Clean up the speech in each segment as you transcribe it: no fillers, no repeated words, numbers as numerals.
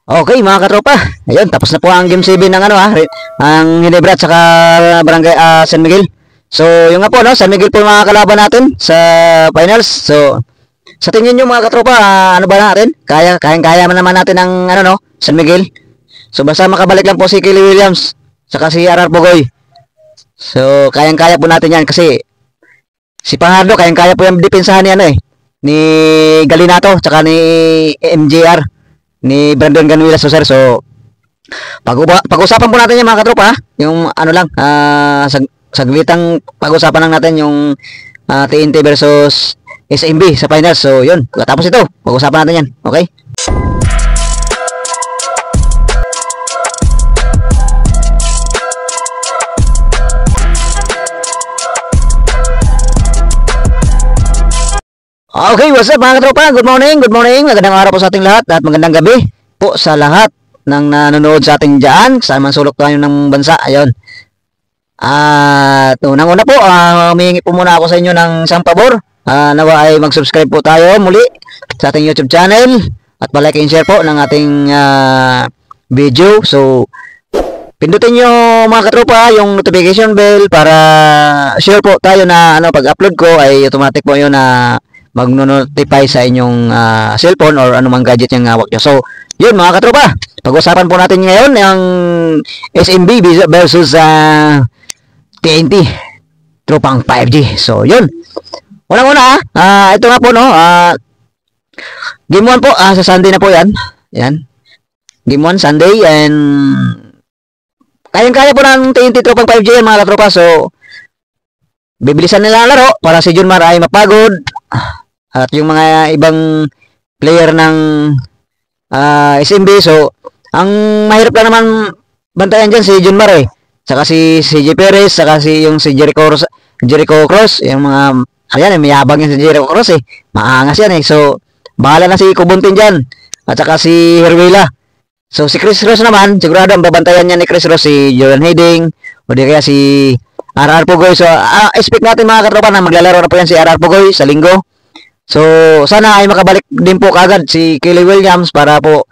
Okay, mga katropa. Ayun, tapos na po ang game 7 ng ang Ginebra at saka Barangay San Miguel. So, yung nga po, no, San Miguel po yung mga kalaban natin sa finals. So, sa tingin nyo mga katropa, ano ba natin? Kaya man naman natin ang San Miguel. So, basta makabalik lang po si Kelly Williams saka si RR Pugoy. So, kaya po natin yan kasi si Pangardo, kaya po yung depensahan ni Galinato tsaka ni MJR ni Brandon Ganuelas, so sir. So pag-usapan po natin yung mga katropa, yung saglitang pag-usapan lang natin yung TNT versus SMB sa finals. So yun, tapos ito pag-usapan natin yan, okay? Okay, what's up mga katropa? Good morning. Magandang araw po sa ating lahat at magandang gabi po sa lahat ng nanonood sa ating dyan. Saan man sulok tayo ng bansa. Ayun. At unang-una po, humihingi po muna ako sa inyo ng isang pabor. Nawa ay mag-subscribe po tayo muli sa ating YouTube channel at palike and share po ng ating video. So, pindutin nyo mga katropa yung notification bell para sure po tayo na pag-upload ko ay automatic po yun na magno-notify sa inyong cellphone or anumang gadget yung hawak nyo. So, yun mga katropa, pag-usapan po natin ngayon yung SMB versus TNT tropang 5G. So, yun. Unang-una, ito nga po, no, game 1 po, sa Sunday na po yan. Yan. Game 1, Sunday, and kayang-kaya po ng TNT tropang 5G yan mga katropa. So, bibilisan nila ang laro para si Junmar ay mapagod at yung mga ibang player ng SMB. So, ang mahirap lang naman bantayan dyan si Junmar saka si CJ Perez, saka si Jericho Cross, yung mga, ayan, mayabang yan si Jericho Cross maangas yan So, bahala na si Kubuntin dyan, at saka si Herwila. So, si Chris Ross naman, sigurado ang babantayan niya ni Chris Ross, si Jordan Heading, o di kaya si RR Pugoy. So, expect natin mga katropa na maglalaro na po yan si RR Pugoy sa linggo. So, sana ay makabalik din po kagad si Kelly Williams para po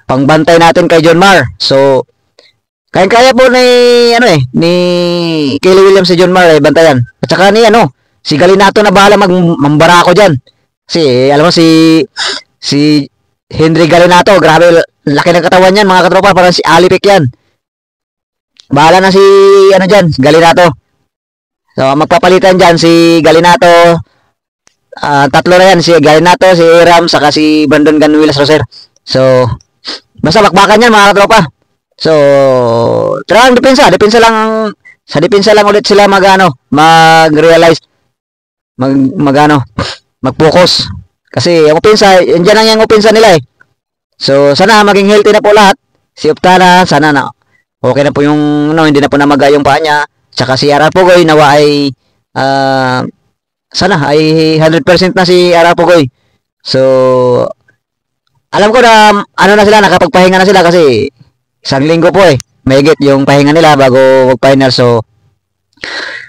pangbantay natin kay Junmar. So, kaya po ni Kelly Williams si Junmar bantayan. At saka ni si Galinato na bahala mambarako diyan. Kasi alam mo si Henry Galinato, grabe laki ng katawan niyan mga katropa, parang si Alipik yan. Bahala na si Galinato. So, magpapalitan dyan si Galinato. Tatlo na yan, si Galinato, si Iram, saka si Brandon Ganuelas Roser. So, basta bakbakan yan mga katropa. So, tara ang depensa lang ulit sila mag-realize, mag-focus. Kasi ang opensa, yan lang yung opensa nila So, sana maging healthy na po lahat. Si Optana, sana na okay na po yung hindi na po namaga yung paa niya. Tsaka si RR Pugoy nawa ay sana ay 100% na si RR Pugoy. So, alam ko na na sila, nakapagpahinga na sila kasi isang linggo po mahigit yung pahinga nila bago mag-final. So,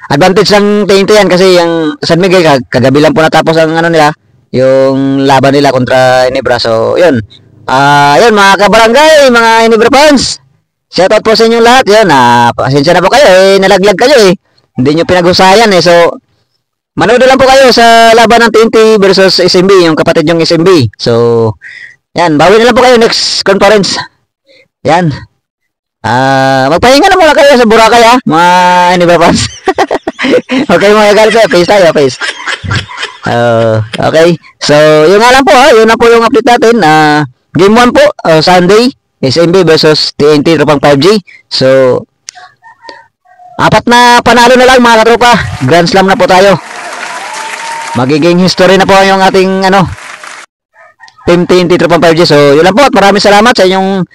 advantage ng TNT yan kasi yung San Miguel kagabi lang po natapos ang nila, yung laban nila kontra Ginebra. So, yun. Yun mga kabarangay, mga Ginebra fans. Shoutout po sa inyong lahat. Yun, pasensya na po kayo nalaglag kayo Hindi nyo pinag-usayan So, manood lang po kayo sa laban ng TNT versus SMB, yung kapatid yung SMB. So, yan, bawi na lang po kayo next conference. Yan. Magpahinga na muna kayo sa Boracay mga Ginebra fans. Okay mga guys, face tayo, face. Okay. So, yun nga lang po yun na po yung update natin. Game 1 po, Sunday, SMB versus TNT tropang 5G. So, 4 na panalo na lang mga katropa. Grand Slam na po tayo. Magiging history na po yung ating Team TNT tropang 5G. So, yun lang po at maraming salamat sa inyong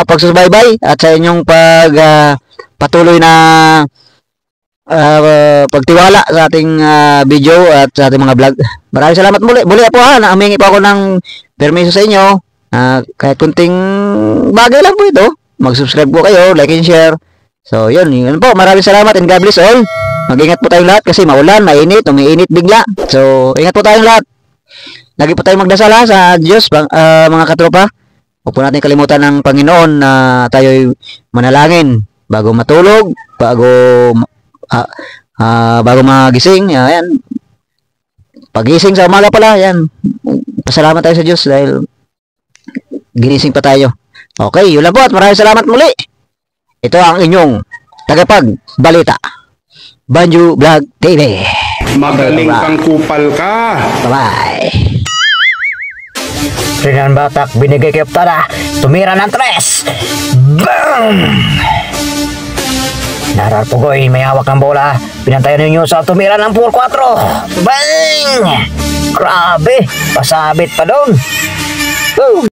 pagsusubaybay at sa inyong patuloy na pagtiwala sa ating video at sa ating mga vlog. Maraming salamat muli po humingi po ako ng permiso sa inyo. Kahit kunting bagay lang po ito, mag-subscribe po kayo, like and share. So, yun po. Maraming salamat and God bless all. Mag-ingat po tayong lahat kasi maulan, mainit, umiinit bigla. So, ingat po tayong lahat. lagi po tayo magdasal ha, sa Diyos, mga katropa. Huwag po natin kalimutan ng Panginoon na tayo'y manalangin bago matulog, bago magising. Ayan. Pagising sa umaga pala, ayan. Pasalamat tayo sa Diyos dahil ginising pa tayo. Okay, yun lang po at maraming salamat muli. Ito ang inyong tagapagbalita, Banjo Vlog TV. Magaling kang kupal ka. Bye-bye. Sinan Batak binigay kay Optada. Tumira ng 3. Boom! Narar Pugoy, may hawak ng bola. Pinantayan ninyo sa tumira ng 4-4. Bang! Grabe! Pasabit pa doon.